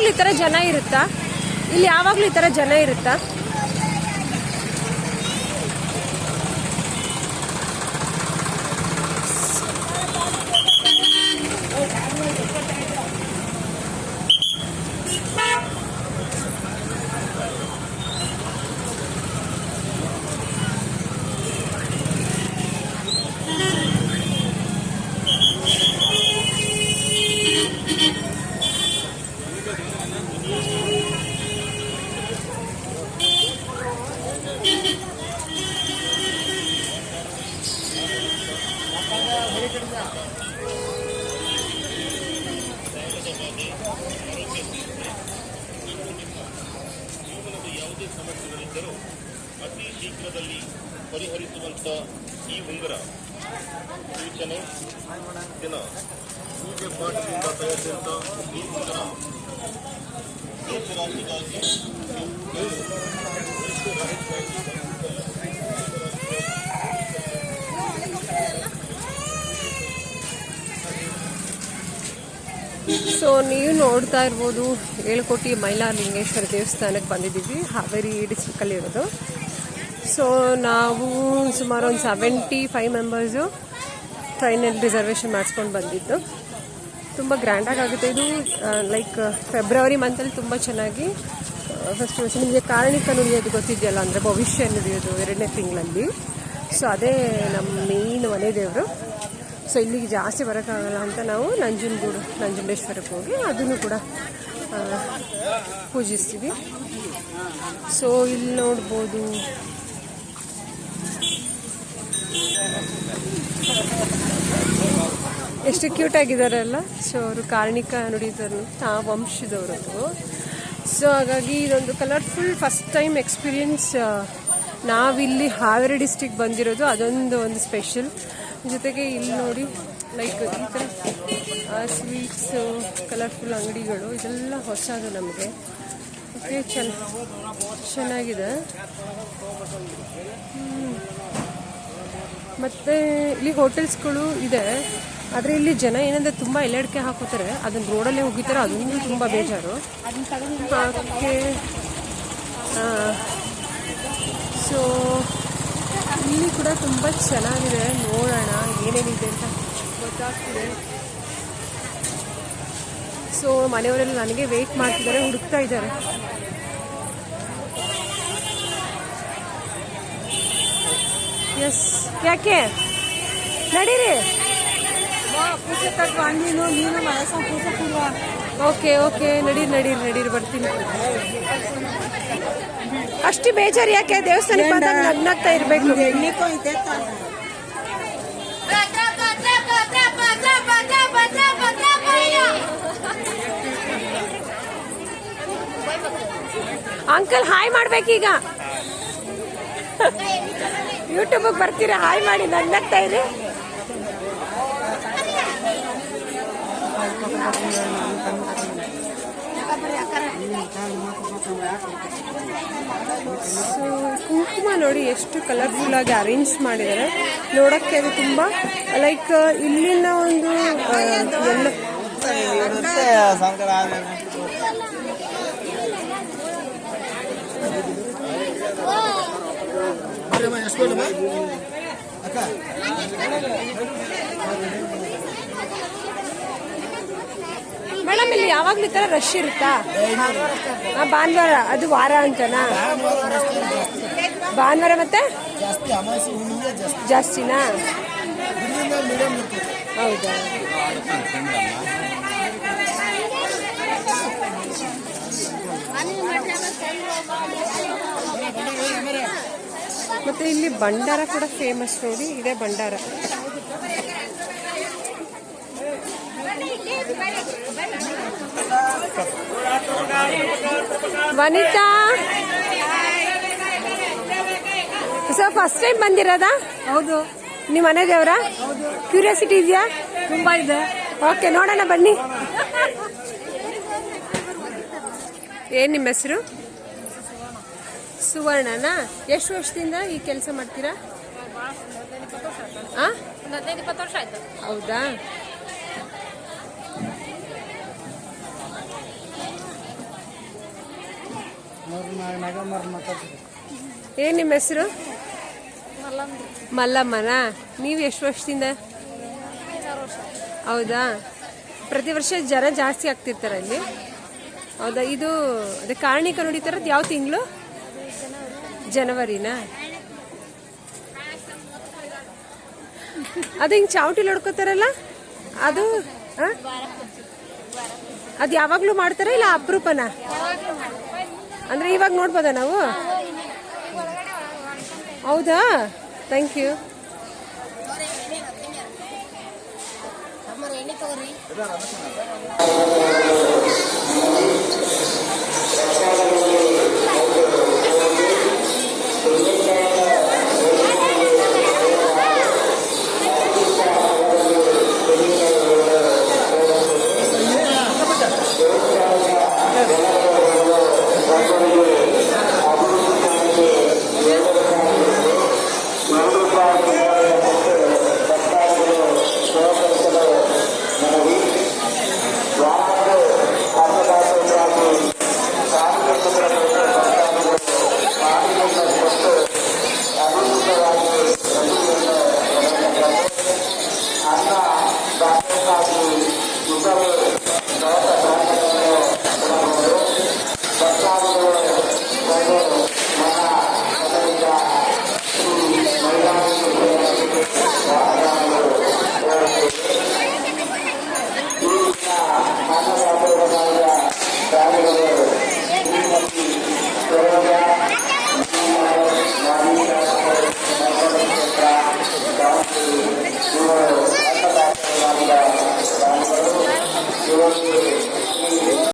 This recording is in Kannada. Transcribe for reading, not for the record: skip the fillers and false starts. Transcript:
ಯಾವಾಗಲೂ ಈ ಥರ ಜನ ಇರುತ್ತಾ? ಇಲ್ಲಿ ಯಾವಾಗಲೂ ಈ ಥರ ಜನ ಇರುತ್ತಾ? ಸಮಸ್ಯೆಗಳಿದ್ದರೂ ಅತಿ ಶೀಘ್ರದಲ್ಲಿ ಪರಿಹರಿಸುವಂಥ ಈ ಉಂಗುರ ಸೂಚನೆ ದಿನ ಪೂಜೆ ಪಾಠದಿಂದ ತಯಾರಿಸಿದಂಥ ಈ ಉಂಗುರ ದೇಶರಾಶಿಗಾಗಿ ಸೊ ನೀವು ನೋಡ್ತಾ ಇರ್ಬೋದು ಏಳ್ಕೋಟಿ ಮೈಲಾರಲಿಂಗೇಶ್ವರ ದೇವಸ್ಥಾನಕ್ಕೆ ಬಂದಿದ್ದೀವಿ. ಹಾವೇರಿ ಡಿಸ್ಟ್ರಿಕ್ಟಲ್ಲಿ ಇರೋದು. ಸೊ ನಾವು ಸುಮಾರು ಒಂದು 75 ಮೆಂಬರ್ಸು ಟ್ರೈನಲ್ಲಿ ರಿಸರ್ವೇಷನ್ ಮಾಡಿಸ್ಕೊಂಡು ಬಂದಿದ್ದು. ತುಂಬ ಗ್ರ್ಯಾಂಡಾಗಿ ಆಗುತ್ತೆ ಇದು. ಲೈಕ್ ಫೆಬ್ರವರಿ ಮಂತಲ್ಲಿ ತುಂಬ ಚೆನ್ನಾಗಿ ಫಸ್ಟ್ ನಿಮಗೆ ಕಾರಣಿಕ ನುಡಿಯೋದು ಗೊತ್ತಿದೆಯಲ್ಲ, ಅಂದರೆ ಭವಿಷ್ಯ ನುಡಿಯೋದು 2ನೇ ತಿಂಗಳಲ್ಲಿ. ಸೊ ಅದೇ ನಮ್ಮ ಮೇನ್ ಮನೆ ದೇವರು. ಸೊ ಇಲ್ಲಿಗೆ ಜಾಸ್ತಿ ಬರೋಕ್ಕಾಗಲ್ಲ ಅಂತ ನಾವು ನಂಜುಂಡೇಶ್ವರಕ್ಕೆ ಹೋಗಿ ಅದನ್ನು ಕೂಡ ಪೂಜಿಸ್ತೀವಿ. ಸೊ ಇಲ್ಲಿ ನೋಡ್ಬೋದು ಎಷ್ಟು ಕ್ಯೂಟ್ ಆಗಿದ್ದಾರಲ್ಲ. ಸೊ ಅವರು ಕಾರಣಿಕ ನುಡಿದರು ಆ ವಂಶದವರು. ಸೊ ಹಾಗಾಗಿ ಇದೊಂದು ಕಲರ್ಫುಲ್ ಫಸ್ಟ್ ಟೈಮ್ ಎಕ್ಸ್ಪೀರಿಯನ್ಸ್ ನಾವಿಲ್ಲಿ ಹಾವೇರಿ ಡಿಸ್ಟ್ರಿಕ್ಟ್ ಬಂದಿರೋದು. ಅದೊಂದು ಸ್ಪೆಷಲ್. ಜೊತೆಗೆ ಇಲ್ಲಿ ನೋಡಿ ಲೈಕ್ ಈ ಥರ ಸ್ವೀಟ್ಸು, ಕಲರ್ಫುಲ್ ಅಂಗಡಿಗಳು, ಇದೆಲ್ಲ ಹೊಸದು ನಮಗೆ. ಓಕೆ, ಚೆನ್ನಾಗಿದೆ. ಮತ್ತು ಇಲ್ಲಿ ಹೋಟೆಲ್ಸ್ಗಳು ಇದೆ. ಆದರೆ ಇಲ್ಲಿ ಜನ ಏನಂದರೆ ತುಂಬ ಎಲ್ಲೆಡ್ಕೆ ಹಾಕೋತಾರೆ, ಅದನ್ನು ರೋಡಲ್ಲೇ ಹೋಗಿತಾರೆ. ಅದೊಂದು ತುಂಬ ಬೇಜಾರು. ಓಕೆ, ಸೊ ಇಲ್ಲಿ ಕೂಡ ತುಂಬ ಚೆನ್ನಾಗಿದೆ. ನೋಡೋಣ ಏನೇನಿದೆ ಅಂತ ಗೊತ್ತಾಗ್ತಿದೆ. ಸೊ ಮನೆಯವರೆಲ್ಲ ನನಗೆ ವೆಯ್ಟ್ ಮಾಡ್ತಿದ್ದಾರೆ, ಹುಡುಕ್ತಾ ಇದ್ದಾರೆ. ಎಸ್, ಯಾಕೆ ನಡೀರಿ. ಓಕೆ ಓಕೆ, ನಡೀರಿ ಬರ್ತೀನಿ. ಅಷ್ಟು ಬೇಜಾರು ಯಾಕೆ? ದೇವಸ್ಥಾನಕ್ಕೆ ಬಂದಾಗ ನಗ್ನಾಗ್ತಾ ಇರಬೇಕು. Uncle hi ಮಾಡ್ಬೇಕೀಗ. ಯೂಟ್ಯೂಬಿಗೆ ಬರ್ತೀರಾ? ಹಾಯ್ ಮಾಡಿ, ನಗ್ನಾಗ್ತಾ ಇರಿ. ಸೊ ಕುಂಕುಮ ನೋಡಿ ಎಷ್ಟು ಕಲರ್ಫುಲ್ ಆಗಿ ಅರೇಂಜ್ ಮಾಡಿದ್ದಾರೆ. ನೋಡೋಕ್ಕೆ ಅದು ತುಂಬ ಲೈಕ್ ಇಲ್ಲಿನ ಒಂದು ಎಲ್ಲ ಮೇಡಮ್ ಇಲ್ಲಿ ಯಾವಾಗಲೂ ಈ ಥರ ರಶ್ ಇರುತ್ತಾ? ಭಾನುವಾರ ಅದು ವಾರ ಅಂತನಾ? ಭಾನುವಾರ ಮತ್ತೆ ಜಾಸ್ತಿನಾ? ಹೌದಾ? ಮತ್ತೆ ಇಲ್ಲಿ ಭಂಡಾರ ಕೂಡ ಫೇಮಸ್ ನೋಡಿ. ಇದೆ ಭಂಡಾರ. ವನಿತಾ, ಸೊ ಫಸ್ಟ್ ಟೈಮ್ ಬಂದಿರೋದಾ? ಹೌದು. ನಿಮ್ಮ ಮನೆ ದೇವರ? ಕ್ಯೂರಿಯಾಸಿಟಿ ಇದೆಯಾ? ತುಂಬಾ ಇದೆ. ಓಕೆ, ನೋಡೋಣ ಬನ್ನಿ. ಏನ್ ನಿಮ್ಮ ಹೆಸರು? ಸುವರ್ಣನಾ? ಎಷ್ಟು ವರ್ಷದಿಂದ ಈ ಕೆಲಸ ಮಾಡ್ತೀರಾ? 15-20 ವರ್ಷ ಆಯ್ತು. ಹೌದಾ? ಏನು ನಿಮ್ಮ ಹೆಸರು? ಮಲ್ಲಮ್ಮನಾ? ನೀವು ಎಷ್ಟು ವರ್ಷದಿಂದ? ಹೌದಾ? ಪ್ರತಿ ವರ್ಷ ಜನ ಜಾಸ್ತಿ ಆಗ್ತಿರ್ತಾರ ಇಲ್ಲಿ? ಹೌದಾ? ಇದು ಅದೇ ಕಾರ್ಣಿಕ ನೋಡಿತಾರದು ಯಾವ ತಿಂಗಳು? ಜನವರಿನಾ? ಅದು ಹಿಂಗೆ ಚಾವಟಿಲಿ ಹೊಡ್ಕೋತಾರಲ್ಲ ಅದು ಅದು ಯಾವಾಗಲೂ ಮಾಡ್ತಾರ ಇಲ್ಲ ಅಪರೂಪನ? ಅಂದ್ರೆ ಇವಾಗ ನೋಡ್ಬೋದಾ ನಾವು? ಹೌದಾ? Thank you.